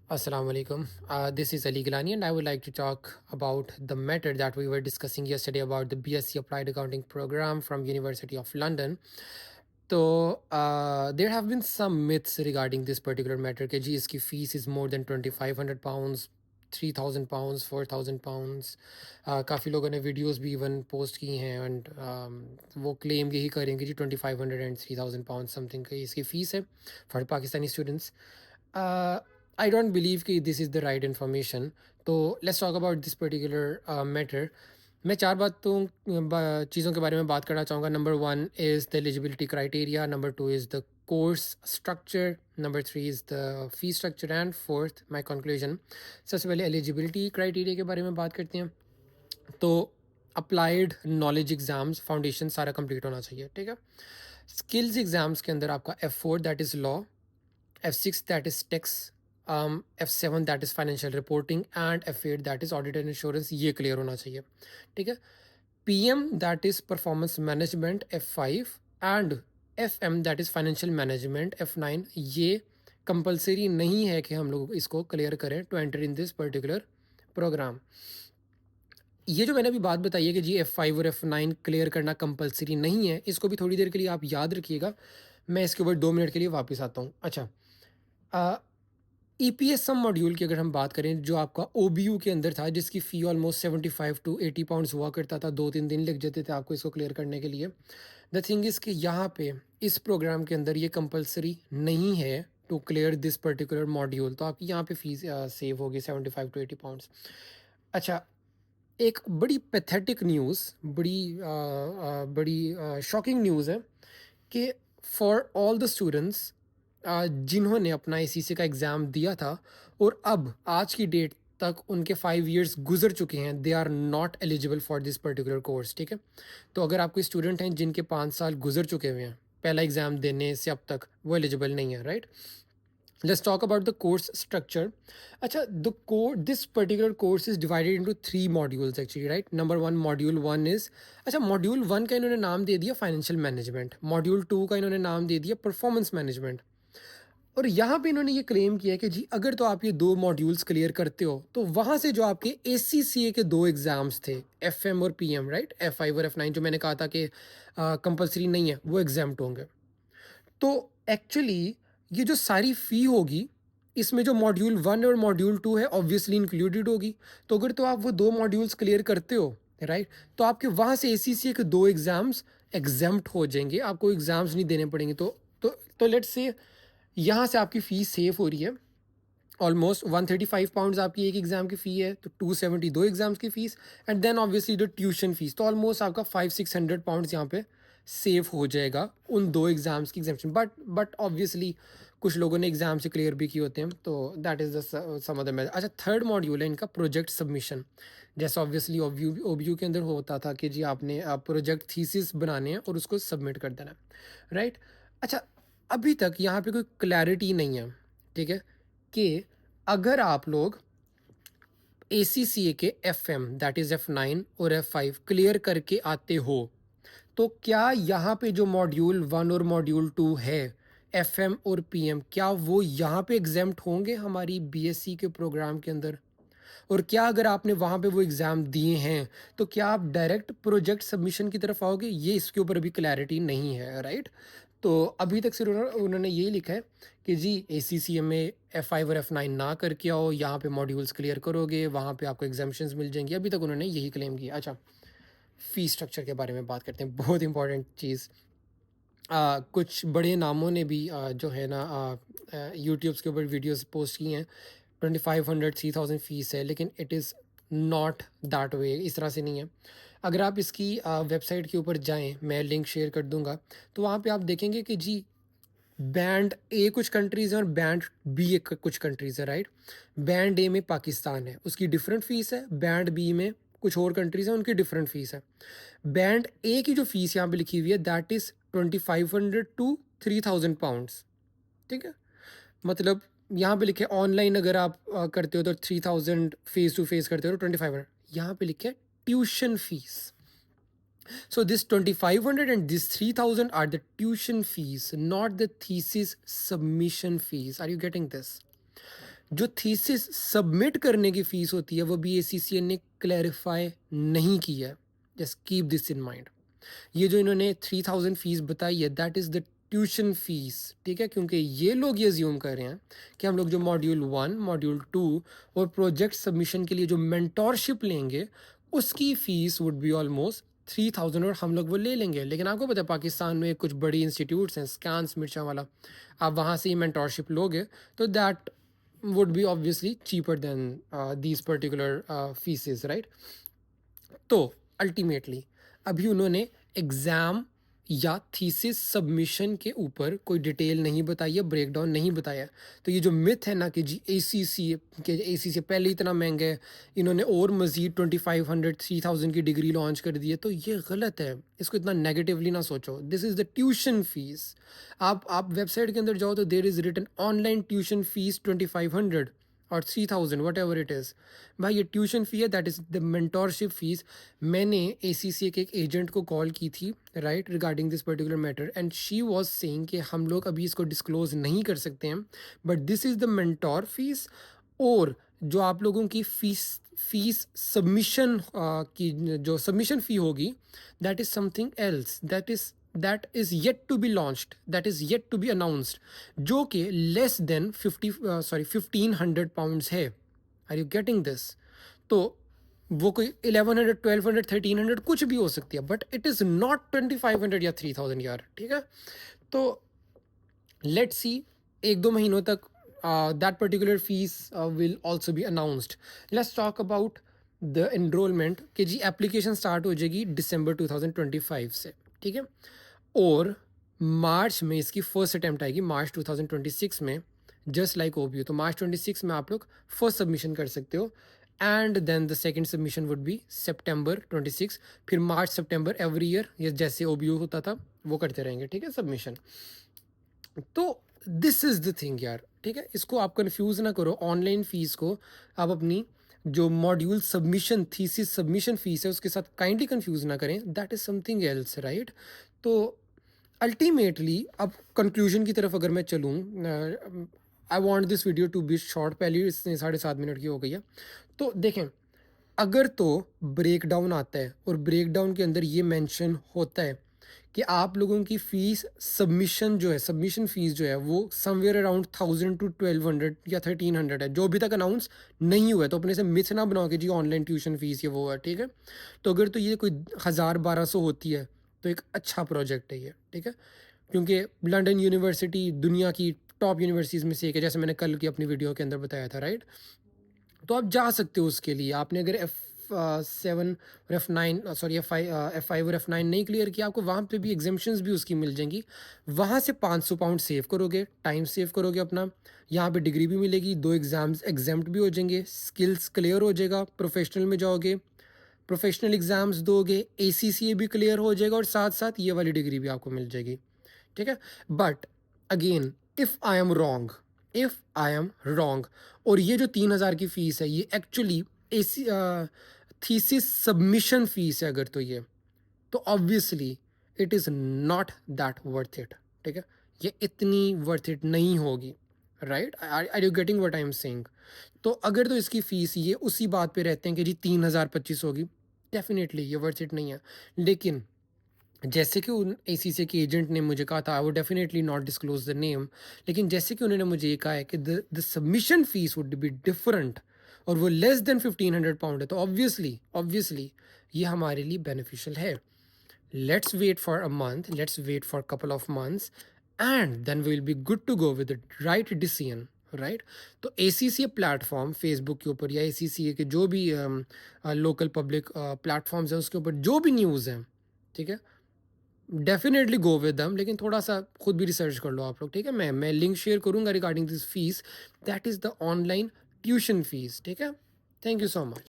Assalamu alaikum. This is Ali Gilani, and I would like to talk about the matter that we were discussing yesterday about the BSc Applied Accounting program from University of London. So there have been some myths regarding this particular matter. कि जी इसकी fees is more than £2,500, £3,000, £4,000. काफ़ी लोगों ने videos भी even post की हैं and वो claim यही करेंगे जी 2,500 एंड £3,000 समथिंग की इसकी फ़ीस है for Pakistani students. I don't believe कि this is the right information. तो let's talk about this particular matter. मैं चार चीज़ों के बारे में बात करना चाहूँगा. Number 1 is the eligibility criteria, number 2 is the course structure, number 3 is the fee structure, and fourth my conclusion. सबसे पहले eligibility criteria के बारे में बात करते हैं. तो अप्लाइड नॉलेज एग्जाम्स फाउंडेशन सारा कंप्लीट होना चाहिए. ठीक है. स्किल्स एग्जाम्स के अंदर आपका F4 that is law, F6 that is tax, F7 that is financial reporting and F8 that is audit and insurance. ये क्लियर होना चाहिए. ठीक है. PM that is performance management F5 and FM that is financial management F9. ये compulsory नहीं है कि हम लोग इसको क्लियर करें to enter in this particular programme. ये जो मैंने अभी बात बताई है कि जी F5 और F9 क्लियर करना कंपलसरी नहीं है, इसको भी थोड़ी देर के लिए आप याद रखिएगा. मैं इसके ऊपर 2 मिनट के लिए वापस आता हूँ. अच्छा, EPS सम मॉड्यूल की अगर हम बात करें जो आपका OBU के अंदर था, जिसकी फ़ी ऑलमोस्ट 75 टू 80 पाउंड्स हुआ करता था, 2-3 दिन लग जाते थे आपको इसको क्लियर करने के लिए. द थिंग इज़ कि यहाँ पे इस प्रोग्राम के अंदर ये कंपलसरी नहीं है to clear this particular module. तो आपकी यहाँ पे फीस सेव होगी 75 टू 80 पाउंड्स. अच्छा, एक बड़ी पैथेटिक न्यूज़, बड़ी शॉकिंग न्यूज़ है कि फॉर ऑल द स्टूडेंट्स जिन्होंने अपना ACCA का एग्ज़ाम दिया था और अब आज की डेट तक उनके 5 years गुजर चुके हैं, they are not eligible for this particular course. ठीक है. तो अगर आप कोई स्टूडेंट हैं जिनके 5 साल गुजर चुके हुए हैं पहला एग्ज़ाम देने से अब तक, वो एलिजिबल नहीं है. Right. Let's talk about the course structure. Acha, this particular course is divided into 3 modules actually, right? Number 1, module 1 is, अच्छा module 1 का इन्होंने नाम दे दिया financial management, module 2 का इन्होंने नाम दे दिया performance management. और यहाँ पे इन्होंने ये क्लेम किया कि जी अगर तो आप ये 2 मॉड्यूल्स क्लियर करते हो तो वहाँ से जो आपके ACCA के 2 एग्जाम्स थे, FM और PM, राइट, F5 और F9, जो मैंने कहा था कि कंपलसरी नहीं है, वो एग्जाम्प्ट होंगे. तो एक्चुअली ये जो सारी फ़ी होगी, इसमें जो मॉड्यूल 1 और मॉड्यूल 2 है ऑब्वियसली इंक्लूडेड होगी. तो अगर तो आप वो 2 मॉड्यूल्स क्लियर करते हो, राइट, तो आपके वहाँ से ACCA के 2 एग्ज़ाम्स एग्ज़ेम्प्ट हो जाएंगे, आपको एग्ज़ाम्स नहीं देने पड़ेंगे. तो लेट्स से यहाँ से आपकी फ़ीस सेव हो रही है. ऑलमोस्ट 135 पाउंड्स आपकी एक एग्ज़ाम की फ़ी है, तो 270 दो एग्ज़ाम्स की फ़ीस, एंड देन ऑब्वियसली जो ट्यूशन फ़ीस, तो ऑलमोस्ट आपका 500-600 पाउंड्स यहाँ पे सेव हो जाएगा उन 2 एग्ज़ाम्स की एग्जामेशन. बट ऑब्वियसली कुछ लोगों ने एग्ज़ाम से क्लियर भी किए होते हैं, तो that is the some other method. अच्छा, थर्ड मॉड्यूल है इनका प्रोजेक्ट सबमिशन. जैसे ऑब्वियसली OBU के अंदर होता था कि जी आपने प्रोजेक्ट थीसिस बनाने हैं और उसको सबमिट कर देना है, राइट. अच्छा, अभी तक यहाँ पे कोई क्लैरिटी नहीं है, ठीक है, कि अगर आप लोग ACCA के FM दैट इज़ F9 और F5 क्लियर करके आते हो, तो क्या यहाँ पे जो मॉड्यूल 1 और मॉड्यूल 2 है, FM और PM, क्या वो यहाँ पे एग्जेम्प्ट होंगे हमारी BSc के प्रोग्राम के अंदर? और क्या अगर आपने वहाँ पे वो एग्ज़ाम दिए हैं तो क्या आप डायरेक्ट प्रोजेक्ट सबमिशन की तरफ आओगे? ये इसके ऊपर अभी क्लैरिटी नहीं है, राइट. तो अभी तक सिर्फ उन्होंने यही लिखा है कि जी ACCA में F5 और F9 ना करके आओ, यहाँ पे मॉड्यूल्स क्लियर करोगे, वहाँ पे आपको एग्जामेशंस मिल जाएंगी. अभी तक उन्होंने यही क्लेम किया. अच्छा, फ़ी स्ट्रक्चर के बारे में बात करते हैं, बहुत इंपॉर्टेंट चीज़. कुछ बड़े नामों ने भी जो है ना यूट्यूब्स के ऊपर वीडियोस पोस्ट की हैं. 2,500-3,000 फ़ीस है, लेकिन it is not that way, इस तरह से नहीं है. अगर आप इसकी वेबसाइट के ऊपर जाएं, मैं लिंक शेयर कर दूंगा, तो वहाँ पे आप देखेंगे कि जी बैंड A कुछ कंट्रीज़ हैं और बैंड B कुछ कंट्रीज़ है, राइट. बैंड A में पाकिस्तान है, उसकी डिफरेंट फ़ीस है. बैंड B में कुछ और कंट्रीज़ हैं, उनकी डिफरेंट फ़ीस है. बैंड A की जो फ़ीस यहाँ पे लिखी हुई है दैट इज़ 2,500 टू 3,000 पाउंड्स. ठीक है. मतलब यहाँ पे लिखे ऑनलाइन अगर आप करते हो तो 3,000, फेस टू फेस करते हो तो 2,500. यहाँ पे लिखे tuition fees. So this 2,500 and this 3,000 are the tuition fees, not the thesis submission fees. Are you getting this? जो थीसिस सबमिट करने की फ़ीस होती है वो भी एसीसीए ने क्लैरिफ़ाई नहीं की है। Just keep this in mind. ये जो इन्होंने 3000 फ़ीस बताई है that is the tuition fees, ठीक है? क्योंकि ये लोग ये अज़्यूम कर रहे हैं कि हम लोग जो मॉड्यूल 1, मॉड्यूल 2 और प्रोजेक्ट सबमिशन के लिए जो मेंटोरशिप लेंगे, उसकी फ़ीस वुड बी ऑलमोस्ट 3000 और हम लोग वो ले लेंगे। लेकिन आपको पता है पाकिस्तान में कुछ बड़ी इंस्टीट्यूट्स हैं, स्कैन्स, मिर्चा वाला, आप वहाँ से ही मेंटोरशिप लोगे तो that would be obviously cheaper than these particular fees, right? तो अल्टीमेटली अभी उन्होंने एग्ज़ाम या थीसिस सबमिशन के ऊपर कोई डिटेल नहीं बताई है, ब्रेकडाउन नहीं बताया। तो ये जो मिथ है ना कि जी एसीसी पहले इतना महंगा है, इन्होंने और मज़ीद 2500 3000 की डिग्री लॉन्च कर दी है, तो ये गलत है। इसको इतना नेगेटिवली ना सोचो। This is the tuition fees. आप वेबसाइट के अंदर जाओ तो there is written online tuition fees 2500 और 3000 वट एवर इट इज़। भाई ये ट्यूशन फ़ी है, that is the mentorship fees. मैंने एसीसीए के एक एजेंट को कॉल की थी, right, regarding this particular matter, and she was saying कि हम लोग अभी इसको डिस्क्लोज नहीं कर सकते हैं, but this is the mentor fees. और जो आप लोगों की फीस सबमिशन की जो सबमिशन फ़ी होगी, that is something else, that is yet to be launched, that is yet to be announced, जो कि लेस देन 1500 पाउंड्स है। Are you getting this? तो वो कोई 1100 1200 1300 कुछ भी हो सकती है, बट इट इज़ नॉट 2500 या 3000 यार, ठीक है? तो लेट्स सी, 1-2 महीनों तक that particular fees will also be announced. Let's talk about the enrolment कि जी एप्लीकेशन स्टार्ट हो जाएगी दिसंबर 2025 से, ठीक है? और मार्च में इसकी फर्स्ट अटेम्प्ट आएगी, मार्च 2026 में, जस्ट लाइक ओबीयू। तो मार्च 26 में आप लोग फर्स्ट सबमिशन कर सकते हो, and then the second submission would be September 26, फिर मार्च सितंबर एवरी ईयर, ये जैसे ओबीयू होता था वो करते रहेंगे, ठीक है, सबमिशन। तो दिस इज़ द थिंग यार, ठीक है? इसको आप कंफ्यूज ना करो। ऑनलाइन फीस को आप अपनी जो module submission thesis submission fees है उसके साथ काइंडली कंफ्यूज ना करें, that is something else, right? तो अल्टीमेटली अब कंक्लूजन की तरफ अगर मैं चलूँ, I want this video to be short, पहले ही इसने 7.5 मिनट की हो गई है। तो देखें, अगर तो ब्रेकडाउन आता है और ब्रेकडाउन के अंदर ये मेंशन होता है कि आप लोगों की फ़ीस सबमिशन जो है, सबमिशन फ़ीस जो है वो समवेयर अराउंड 1000 टू 1200 या 1300 है, जो अभी तक अनाउंस नहीं हुआ है, तो अपने से मिथ ना बनाओ कि जी ऑनलाइन ट्यूशन फ़ीस ये वो है, ठीक है? तो अगर तो ये कोई 1000-1200 होती है तो एक अच्छा प्रोजेक्ट है ये, ठीक है? क्योंकि लंदन यूनिवर्सिटी दुनिया की टॉप यूनिवर्सिटीज़ में से एक है, जैसे मैंने कल की अपनी वीडियो के अंदर बताया था, राइट? तो आप जा सकते हो उसके लिए। आपने अगर F7 और F9 सॉरी F5 और F9 नहीं क्लियर किया, आपको वहाँ पे भी एग्जाम्पशंस भी उसकी मिल जाएंगी। वहाँ से 500 पाउंड सेव करोगे, टाइम सेव करोगे अपना, यहाँ पे डिग्री भी मिलेगी, 2 एग्ज़ाम्स एग्जाम्प्ट भी हो जाएंगे, स्किल्स क्लियर हो जाएगा, प्रोफेशनल में जाओगे, प्रोफेशनल एग्ज़ाम्स दोगे, ACCA भी क्लियर हो जाएगा और साथ साथ ये वाली डिग्री भी आपको मिल जाएगी, ठीक है? But again, if I am wrong और ये जो 3000 की फ़ीस है ये एक्चुअली एसी थीसिस सबमिशन फ़ीस है अगर, तो ये तो obviously it is not that worth it, ठीक है? ये इतनी वर्थ इट नहीं होगी, right? Are you getting what I am saying? तो अगर तो इसकी फ़ीस ये उसी बात पे रहते हैं कि जी 3025 होगी, डेफिनेटली ये वर्थ इट नहीं है। लेकिन जैसे कि उन एसीसी के एजेंट ने मुझे कहा था, I would definitely not disclose the name, लेकिन जैसे कि उन्होंने मुझे ये कहा है कि the submission fees would be different और वो लेस देन 1500 पाउंड है, तो ऑब्वियसली ये हमारे लिए बेनिफिशियल है। Let's wait for a month, let's wait for couple of months, and then we will be good to go with the right decision, right? तो ACCA platform Facebook के ऊपर या ACCA के जो भी लोकल पब्लिक प्लेटफॉर्म्स हैं उसके ऊपर जो भी न्यूज़ है, ठीक है, डेफिनेटली गो विद दम, लेकिन थोड़ा सा खुद भी रिसर्च कर लो आप लोग, ठीक है? मैं लिंक शेयर करूंगा regarding this fees, that is the online tuition fees, ठीक है? Thank you so much.